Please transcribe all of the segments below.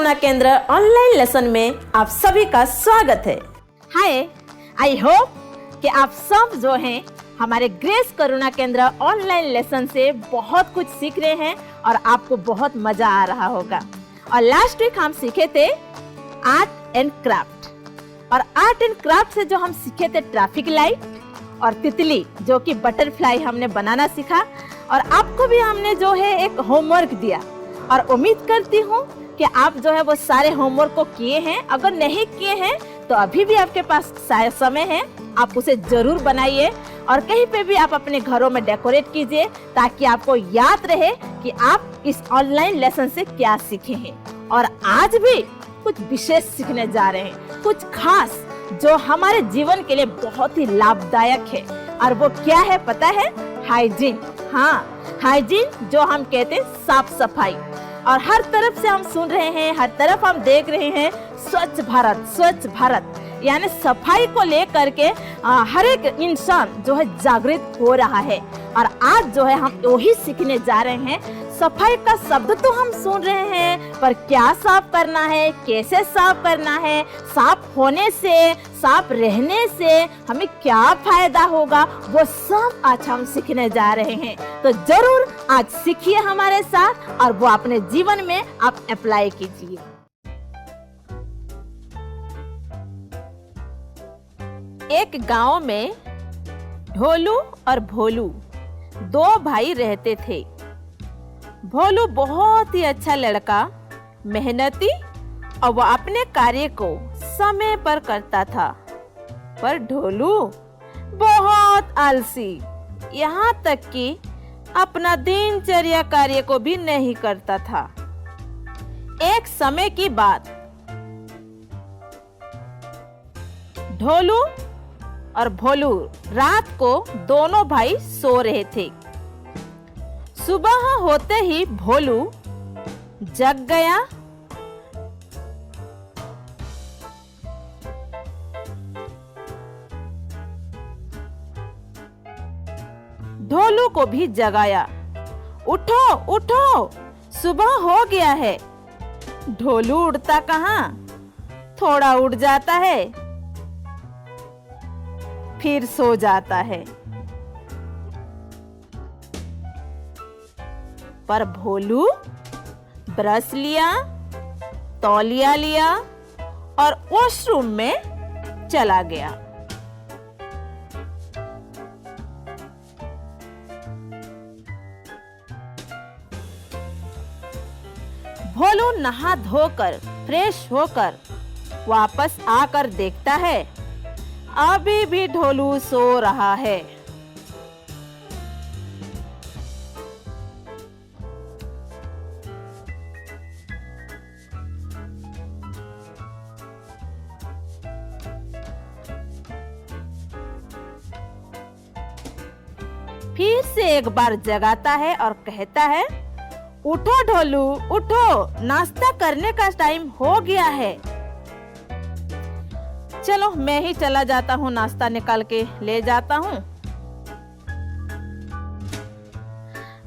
करुणा केंद्र online lesson में आप सभी का स्वागत है। हाय, आई होप कि आप सब जो हैं हमारे ग्रेस करुणा केंद्र ऑनलाइन लेसन से बहुत कुछ सीख रहे हैं और आपको बहुत मजा आ रहा होगा। और लास्ट वीक हम सीखे थे आर्ट एंड क्राफ्ट, और आर्ट एंड क्राफ्ट से जो हम सीखे थे ट्रैफिक लाइट और तितली जो कि बटरफ्लाई हमने बनाना सीखा। और आपको भी हमने जो है एक होमवर्क दिया और उम्मीद करती हूँ कि आप जो है वो सारे होमवर्क को किए हैं। अगर नहीं किए हैं तो अभी भी आपके पास समय है, आप उसे जरूर बनाइए और कहीं पे भी आप अपने घरों में डेकोरेट कीजिए ताकि आपको याद रहे कि आप इस ऑनलाइन लेसन से क्या सीखे हैं। और आज भी कुछ विशेष सीखने जा रहे हैं, कुछ खास जो हमारे जीवन के लिए बहुत ही लाभदायक है। और वो क्या है पता है? हाइजीन। हाँ, हाइजीन जो हम कहते हैं साफ सफाई। और हर तरफ से हम सुन रहे हैं, हर तरफ हम देख रहे हैं स्वच्छ भारत, स्वच्छ भारत, यानी सफाई को लेकर के हर एक इंसान जो है जागृत हो रहा है। और आज जो है हम वही सीखने जा रहे हैं। सफाई का शब्द तो हम सुन रहे हैं, पर क्या साफ करना है, कैसे साफ करना है, साफ होने से, साफ रहने से हमें क्या फायदा होगा, वो सब आज हम सीखने जा रहे हैं। तो जरूर आज सीखिए हमारे साथ और वो अपने जीवन में आप अप्लाई कीजिए। एक गांव में ढोलू और भोलू दो भाई रहते थे। भोलू बहुत ही अच्छा लड़का, मेहनती और वो अपने कार्य को समय पर करता था। पर ढोलू बहुत आलसी, यहाँ तक कि अपना दिनचर्या कार्य को भी नहीं करता था। एक समय की बात, ढोलू और भोलू रात को दोनों भाई सो रहे थे। सुबह होते ही भोलू जग गया। ढोलू को भी जगाया। उठो उठो, सुबह हो गया है। ढोलू उठता कहाँ, थोड़ा उठ जाता है, फिर सो जाता है। पर भोलू ब्रश लिया, तौलिया लिया और वॉशरूम में चला गया। भोलू नहा धोकर फ्रेश होकर वापस आकर देखता है, अभी भी ढोलू सो रहा है। फिर से एक बार जगाता है और कहता है, उठो ढोलू उठो, नाश्ता करने का टाइम हो गया है। चलो मैं ही चला जाता हूँ, नाश्ता निकाल के ले जाता हूँ।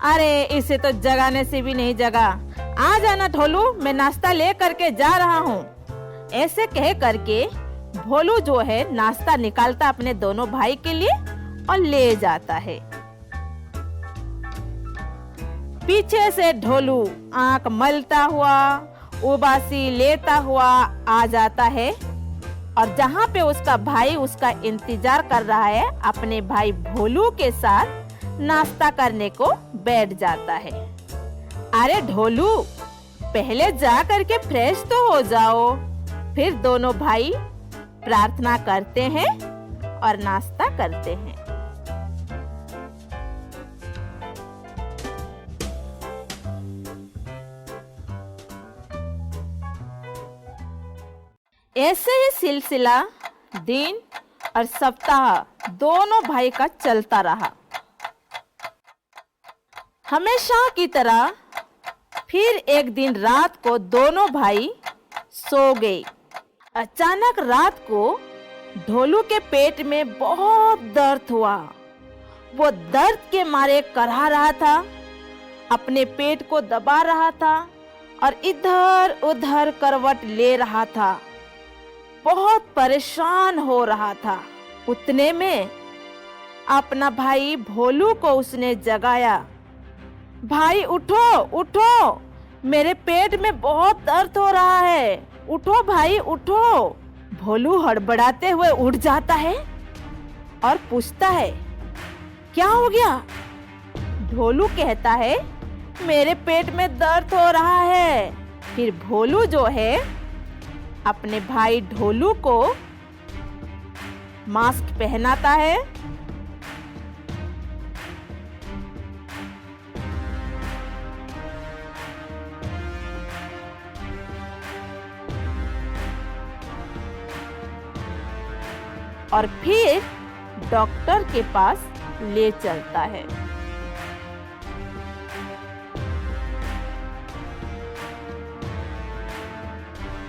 अरे इसे तो जगाने से भी नहीं जगा। आ जाना ढोलू, मैं नाश्ता ले करके जा रहा हूँ। ऐसे कह करके भोलू जो है नाश्ता निकालता अपने दोनों भाई के लिए और ले जाता है। पीछे से ढोलू आंख मलता हुआ, उबासी लेता हुआ आ जाता है और जहाँ पे उसका भाई उसका इंतजार कर रहा है, अपने भाई भोलू के साथ नाश्ता करने को बैठ जाता है। अरे ढोलू, पहले जा करके फ्रेश तो हो जाओ। फिर दोनों भाई प्रार्थना करते हैं और नाश्ता करते हैं। ऐसे ही सिलसिला दिन और सप्ताह दोनों भाई का चलता रहा। हमेशा की तरह फिर एक दिन रात को दोनों भाई सो गए। अचानक रात को ढोलू के पेट में बहुत दर्द हुआ। वो दर्द के मारे करहा रहा था, अपने पेट को दबा रहा था और इधर उधर करवट ले रहा था, बहुत परेशान हो रहा था। उतने में अपना भाई भोलू को उसने जगाया। भाई उठो उठो, मेरे पेट में बहुत दर्द हो रहा है, उठो भाई उठो। भोलू हड़बड़ाते हुए उठ जाता है और पूछता है, क्या हो गया? भोलू कहता है, मेरे पेट में दर्द हो रहा है। फिर भोलू जो है अपने भाई ढोलू को मास्क पहनाता है। और फिर डॉक्टर के पास ले चलता है।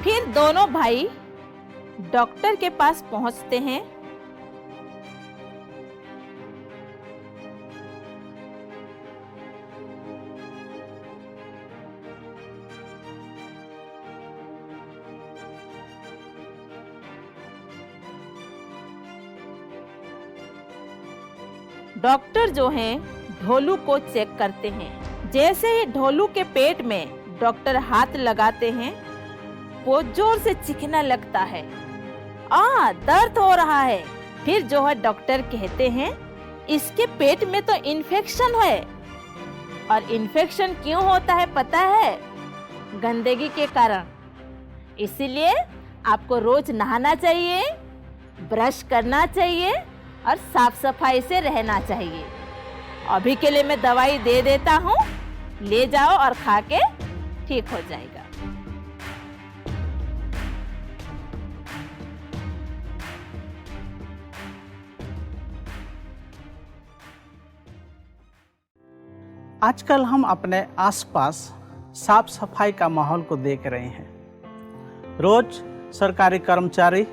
फिर दोनों भाई डॉक्टर के पास पहुंचते हैं। डॉक्टर जो हैं ढोलू को चेक करते हैं। जैसे ही ढोलू के पेट में डॉक्टर हाथ लगाते हैं, वो जोर से चीखने लगता है, दर्द हो रहा है। फिर जो है डॉक्टर कहते हैं, इसके पेट में तो इन्फेक्शन है। और इन्फेक्शन क्यों होता है पता है? गंदगी के कारण। इसीलिए आपको रोज नहाना चाहिए, ब्रश करना चाहिए और साफ सफाई से रहना चाहिए। अभी के लिए मैं दवाई दे देता हूँ, ले जाओ और खा के ठीक हो जाएगा। आजकल हम अपने आसपास साफ सफाई का माहौल को देख रहे हैं। रोज सरकारी कर्मचारी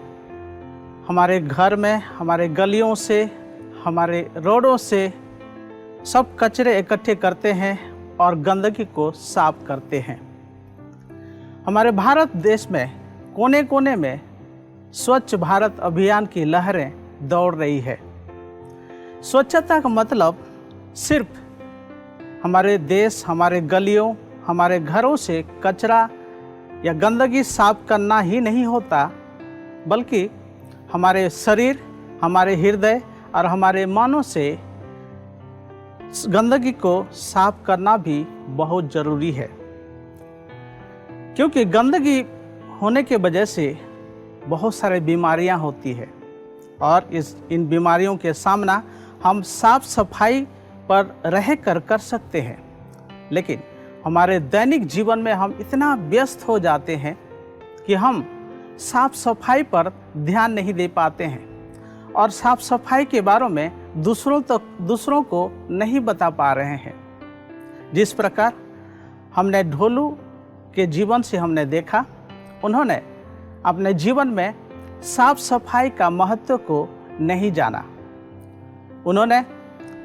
हमारे घर में, हमारे गलियों से, हमारे रोडों से सब कचरे इकट्ठे करते हैं और गंदगी को साफ करते हैं। हमारे भारत देश में कोने कोने में स्वच्छ भारत अभियान की लहरें दौड़ रही है। स्वच्छता का मतलब सिर्फ हमारे देश, हमारे गलियों, हमारे घरों से कचरा या गंदगी साफ करना ही नहीं होता, बल्कि हमारे शरीर, हमारे हृदय और हमारे मनों से गंदगी को साफ करना भी बहुत ज़रूरी है। क्योंकि गंदगी होने के वजह से बहुत सारे बीमारियां होती है और इन बीमारियों के सामना हम साफ सफाई पर रह कर सकते हैं। लेकिन हमारे दैनिक जीवन में हम इतना व्यस्त हो जाते हैं कि हम साफ सफाई पर ध्यान नहीं दे पाते हैं और साफ सफाई के बारे में दूसरों को नहीं बता पा रहे हैं। जिस प्रकार हमने ढोलू के जीवन से हमने देखा, उन्होंने अपने जीवन में साफ सफाई का महत्व को नहीं जाना। उन्होंने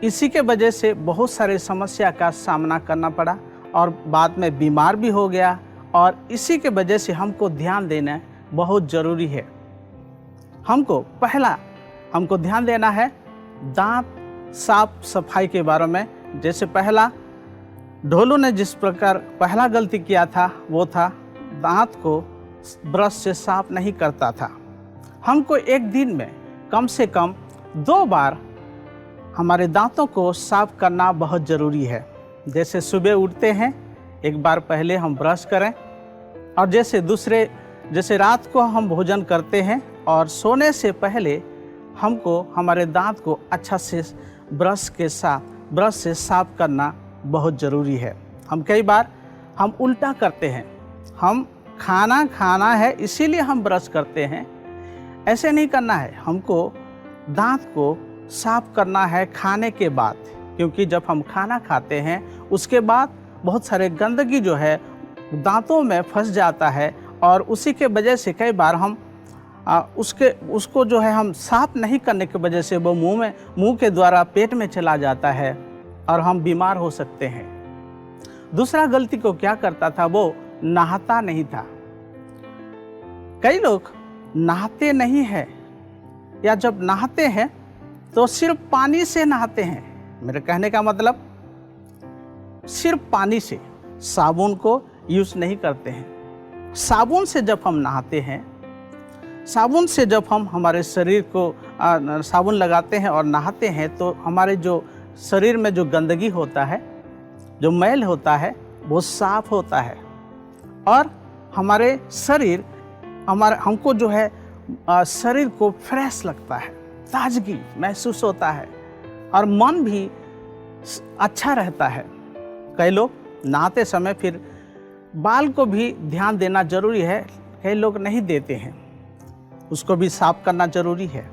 इसी के वजह से बहुत सारे समस्या का सामना करना पड़ा और बाद में बीमार भी हो गया। और इसी के वजह से हमको ध्यान देना बहुत ज़रूरी है। हमको ध्यान देना है दांत साफ सफाई के बारे में। जैसे पहला ढोलू ने जिस प्रकार पहला गलती किया था, वो था दांत को ब्रश से साफ नहीं करता था। हमको एक दिन में कम से कम 2 बार हमारे दांतों को साफ करना बहुत ज़रूरी है। जैसे सुबह उठते हैं, एक बार पहले हम ब्रश करें, और जैसे रात को हम भोजन करते हैं और सोने से पहले हमको हमारे दांत को अच्छा से ब्रश से साफ करना बहुत ज़रूरी है। कई बार हम उल्टा करते हैं। हम खाना है इसीलिए हम ब्रश करते हैं, ऐसे नहीं करना है। हमको दांत को साफ करना है खाने के बाद, क्योंकि जब हम खाना खाते हैं उसके बाद बहुत सारे गंदगी जो है दांतों में फंस जाता है और उसी के वजह से कई बार हम उसको जो है हम साफ नहीं करने की वजह से वो मुंह के द्वारा पेट में चला जाता है और हम बीमार हो सकते हैं। दूसरा गलती को क्या करता था, वो नहाता नहीं था। कई लोग नहाते नहीं हैं, या जब नहाते हैं तो सिर्फ पानी से नहाते हैं। मेरे कहने का मतलब सिर्फ पानी से, साबुन को यूज नहीं करते हैं। साबुन से जब हम नहाते हैं, साबुन से जब हम हमारे शरीर को साबुन लगाते हैं और नहाते हैं, तो हमारे जो शरीर में जो गंदगी होता है, जो मैल होता है, वो साफ होता है और हमारे शरीर हमको जो है शरीर को फ्रेश लगता है, ताजगी महसूस होता है और मन भी अच्छा रहता है। कई लोग नहाते समय फिर बाल को भी ध्यान देना जरूरी है, कई लोग नहीं देते हैं। उसको भी साफ करना जरूरी है,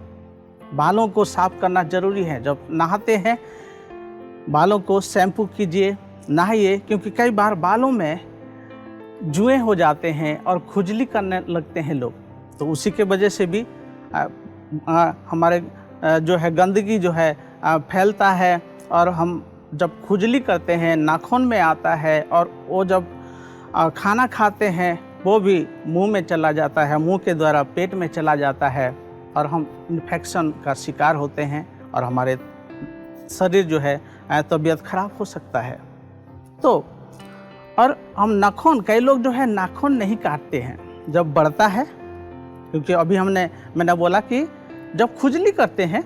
बालों को साफ करना जरूरी है। जब नहाते हैं बालों को शैम्पू कीजिए, नहाइए, क्योंकि कई बार बालों में जुएं हो जाते हैं और खुजली करने लगते हैं लोग, तो उसी के वजह से भी हमारे जो है गंदगी जो है फैलता है और हम जब खुजली करते हैं नाखून में आता है और वो जब खाना खाते हैं वो भी मुंह में चला जाता है, मुंह के द्वारा पेट में चला जाता है और हम इन्फेक्शन का शिकार होते हैं और हमारे शरीर जो है तबीयत खराब हो सकता है। तो और हम नाखून, कई लोग जो है नाखून नहीं काटते हैं जब बढ़ता है, क्योंकि अभी मैंने बोला कि जब खुजली करते हैं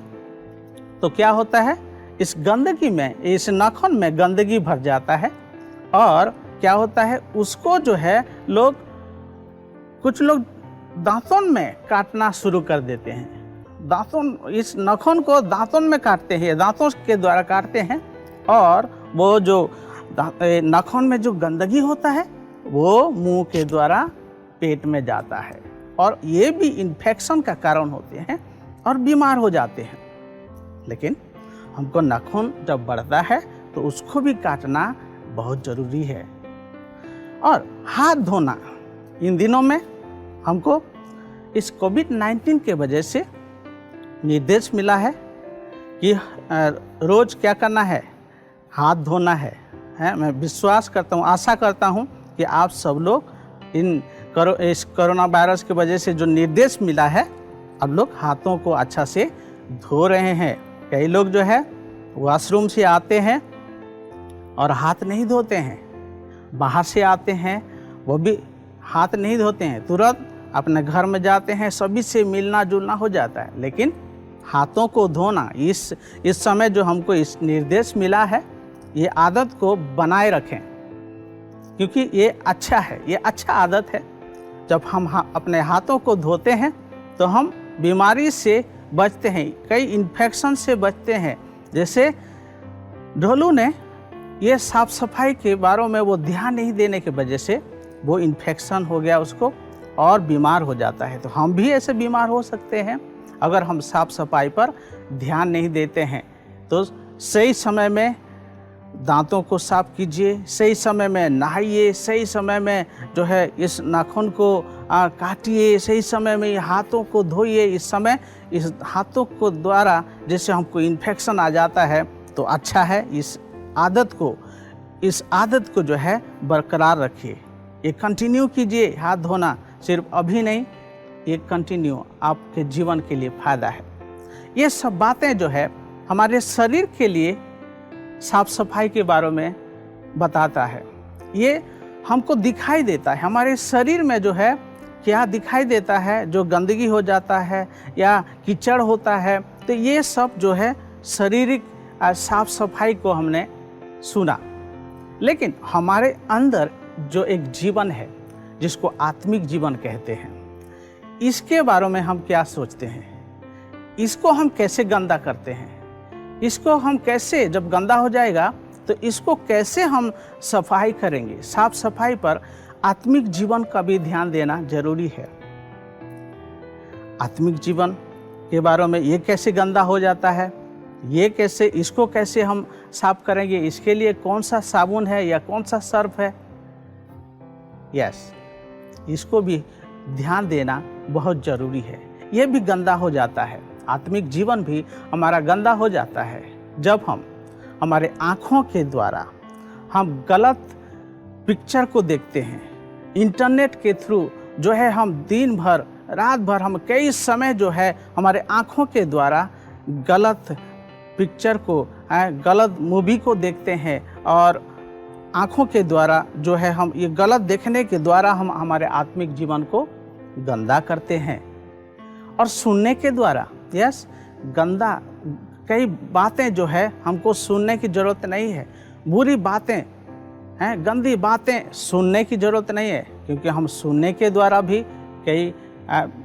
तो क्या होता है, इस गंदगी में, इस नाखून में गंदगी भर जाता है और क्या होता है, उसको जो है कुछ लोग दांतों में काटना शुरू कर देते हैं। दांतों, इस नाखून को दांतों में काटते हैं, दांतों के द्वारा काटते हैं और वो जो नाखून में जो गंदगी होता है वो मुंह के द्वारा पेट में जाता है और ये भी इन्फेक्शन का कारण होते हैं और बीमार हो जाते हैं। लेकिन हमको नाखून जब बढ़ता है तो उसको भी काटना बहुत ज़रूरी है। और हाथ धोना, इन दिनों में हमको इस कोविड-19 के वजह से निर्देश मिला है कि रोज़ क्या करना है, हाथ धोना है। मैं विश्वास करता हूँ, आशा करता हूँ कि आप सब लोग इस कोरोना वायरस की वजह से जो निर्देश मिला है, अब लोग हाथों को अच्छा से धो रहे हैं। कई लोग जो है वॉशरूम से आते हैं और हाथ नहीं धोते हैं, बाहर से आते हैं वो भी हाथ नहीं धोते हैं, तुरंत अपने घर में जाते हैं, सभी से मिलना जुलना हो जाता है। लेकिन हाथों को धोना, इस समय जो हमको इस निर्देश मिला है, ये आदत को बनाए रखें, क्योंकि ये अच्छा है, ये अच्छा आदत है। जब हम अपने हाथों को धोते हैं तो हम बीमारी से बचते हैं, कई इन्फेक्शन से बचते हैं। जैसे ढोलू ने ये साफ सफाई के बारे में वो ध्यान नहीं देने की वजह से वो इन्फेक्शन हो गया उसको और बीमार हो जाता है। तो हम भी ऐसे बीमार हो सकते हैं अगर हम साफ सफाई पर ध्यान नहीं देते हैं। तो सही समय में दांतों को साफ कीजिए, सही समय में नहाइए, सही समय में जो है इस नाखून को काटिए, सही समय में हाथों को धोइए। इस समय इस हाथों को द्वारा जैसे हमको इन्फेक्शन आ जाता है तो अच्छा है, इस आदत को जो है बरकरार रखिए, ये कंटिन्यू कीजिए। हाथ धोना सिर्फ अभी नहीं, ये कंटिन्यू आपके जीवन के लिए फ़ायदा है। ये सब बातें जो है हमारे शरीर के लिए साफ सफाई के बारे में बताता है। ये हमको दिखाई देता है, हमारे शरीर में जो है क्या दिखाई देता है, जो गंदगी हो जाता है या कीचड़ होता है, तो ये सब जो है शारीरिक साफ सफाई को हमने सुना। लेकिन हमारे अंदर जो एक जीवन है जिसको आत्मिक जीवन कहते हैं, इसके बारे में हम क्या सोचते हैं, इसको हम कैसे गंदा करते हैं, इसको हम कैसे, जब गंदा हो जाएगा तो इसको कैसे हम सफाई करेंगे। साफ सफाई पर आत्मिक जीवन का भी ध्यान देना जरूरी है। आत्मिक जीवन के बारे में ये कैसे गंदा हो जाता है, ये कैसे, इसको कैसे हम साफ करेंगे, इसके लिए कौन सा साबुन है या कौन सा सर्फ है, इसको भी ध्यान देना बहुत ज़रूरी है। ये भी गंदा हो जाता है, आत्मिक जीवन भी हमारा गंदा हो जाता है जब हम हमारे आँखों के द्वारा हम गलत पिक्चर को देखते हैं इंटरनेट के थ्रू जो है हम दिन भर रात भर हम कई समय जो है हमारे आँखों के द्वारा गलत पिक्चर को, गलत मूवी को देखते हैं, और आँखों के द्वारा जो है हम ये गलत देखने के द्वारा हम हमारे आत्मिक जीवन को गंदा करते हैं। और सुनने के द्वारा गंदा कई बातें जो है हमको सुनने की ज़रूरत नहीं है, बुरी बातें हैं, गंदी बातें सुनने की ज़रूरत नहीं है, क्योंकि हम सुनने के द्वारा भी कई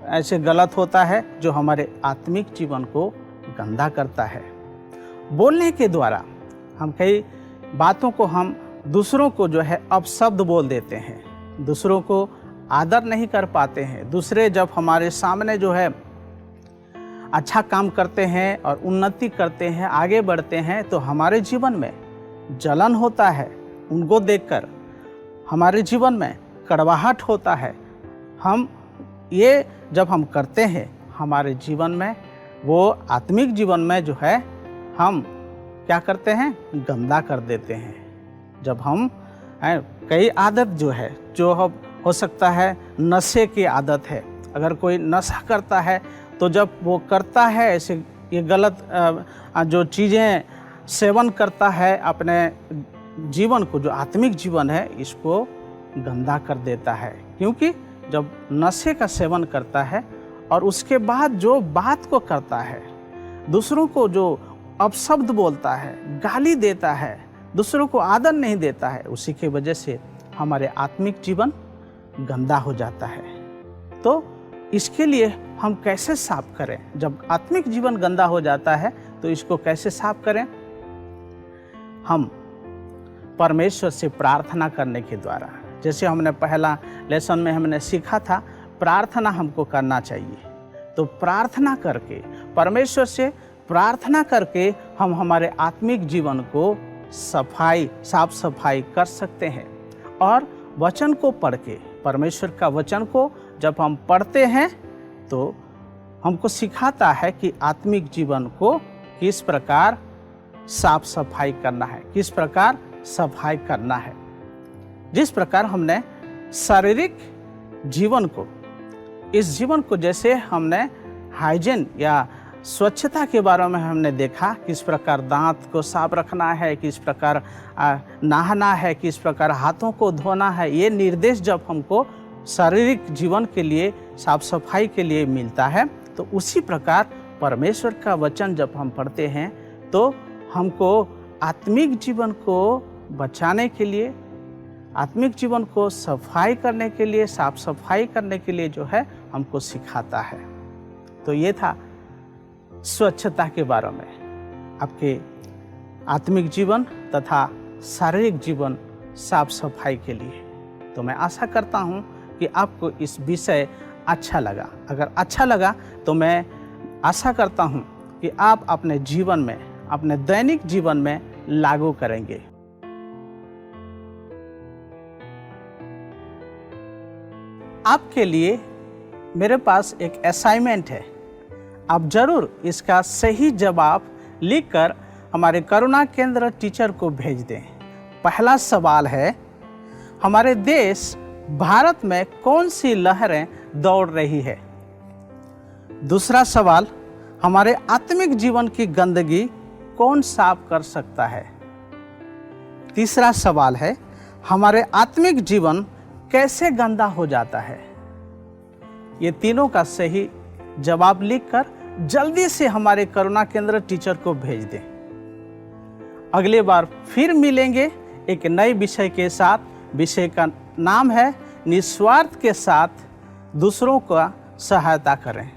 ऐसे गलत होता है जो हमारे आत्मिक जीवन को गंदा करता है। बोलने के द्वारा हम कई बातों को हम दूसरों को जो है अपशब्द बोल देते हैं, दूसरों को आदर नहीं कर पाते हैं। दूसरे जब हमारे सामने जो है अच्छा काम करते हैं और उन्नति करते हैं, आगे बढ़ते हैं, तो हमारे जीवन में जलन होता है, उनको देखकर हमारे जीवन में कड़वाहट होता है। हम ये जब हम करते हैं हमारे जीवन में, वो आत्मिक जीवन में जो है हम क्या करते हैं, गंदा कर देते हैं। जब हम कई आदत जो है, जो हो सकता है नशे की आदत है, अगर कोई नशा करता है तो जब वो करता है ऐसे ये गलत जो चीज़ें सेवन करता है, अपने जीवन को, जो आत्मिक जीवन है, इसको गंदा कर देता है। क्योंकि जब नशे का सेवन करता है और उसके बाद जो बात को करता है, दूसरों को जो अपशब्द बोलता है, गाली देता है, दूसरों को आदर नहीं देता है, उसी की वजह से हमारे आत्मिक जीवन गंदा हो जाता है। तो इसके लिए हम कैसे साफ करें? जब आत्मिक जीवन गंदा हो जाता है तो इसको कैसे साफ करें? हम परमेश्वर से प्रार्थना करने के द्वारा, जैसे हमने पहला लेसन में हमने सीखा था, प्रार्थना हमको करना चाहिए। तो प्रार्थना करके, परमेश्वर से प्रार्थना करके हम हमारे आत्मिक जीवन को साफ सफाई कर सकते हैं। और वचन को पढ़ के, परमेश्वर का वचन को जब हम पढ़ते हैं तो हमको सिखाता है कि आत्मिक जीवन को किस प्रकार साफ सफाई करना है, किस प्रकार सफाई करना है। जिस प्रकार हमने शारीरिक जीवन को, इस जीवन को जैसे हमने हाइजीन या स्वच्छता के बारे में हमने देखा, किस प्रकार दांत को साफ रखना है, किस प्रकार नहाना है, किस प्रकार हाथों को धोना है, ये निर्देश जब हमको शारीरिक जीवन के लिए, साफ सफाई के लिए मिलता है, तो उसी प्रकार परमेश्वर का वचन जब हम पढ़ते हैं तो हमको आत्मिक जीवन को बचाने के लिए, आत्मिक जीवन को सफाई करने के लिए, साफ सफाई करने के लिए जो है हमको सिखाता है। तो ये था स्वच्छता के बारे में, आपके आत्मिक जीवन तथा शारीरिक जीवन साफ सफाई के लिए। तो मैं आशा करता हूँ कि आपको इस विषय अच्छा लगा। अगर अच्छा लगा तो मैं आशा करता हूँ कि आप अपने जीवन में, अपने दैनिक जीवन में लागू करेंगे। आपके लिए मेरे पास एक असाइनमेंट है, आप जरूर इसका सही जवाब लिखकर हमारे करुणा केंद्र टीचर को भेज दें। पहला सवाल है, हमारे देश भारत में कौन सी लहरें दौड़ रही है? दूसरा सवाल, हमारे आत्मिक जीवन की गंदगी कौन साफ कर सकता है? तीसरा सवाल है, हमारे आत्मिक जीवन कैसे गंदा हो जाता है? ये तीनों का सही जवाब लिखकर जल्दी से हमारे करुणा केंद्र टीचर को भेज दें। अगले बार फिर मिलेंगे एक नए विषय के साथ। विषय का नाम है निस्वार्थ के साथ दूसरों का सहायता करें।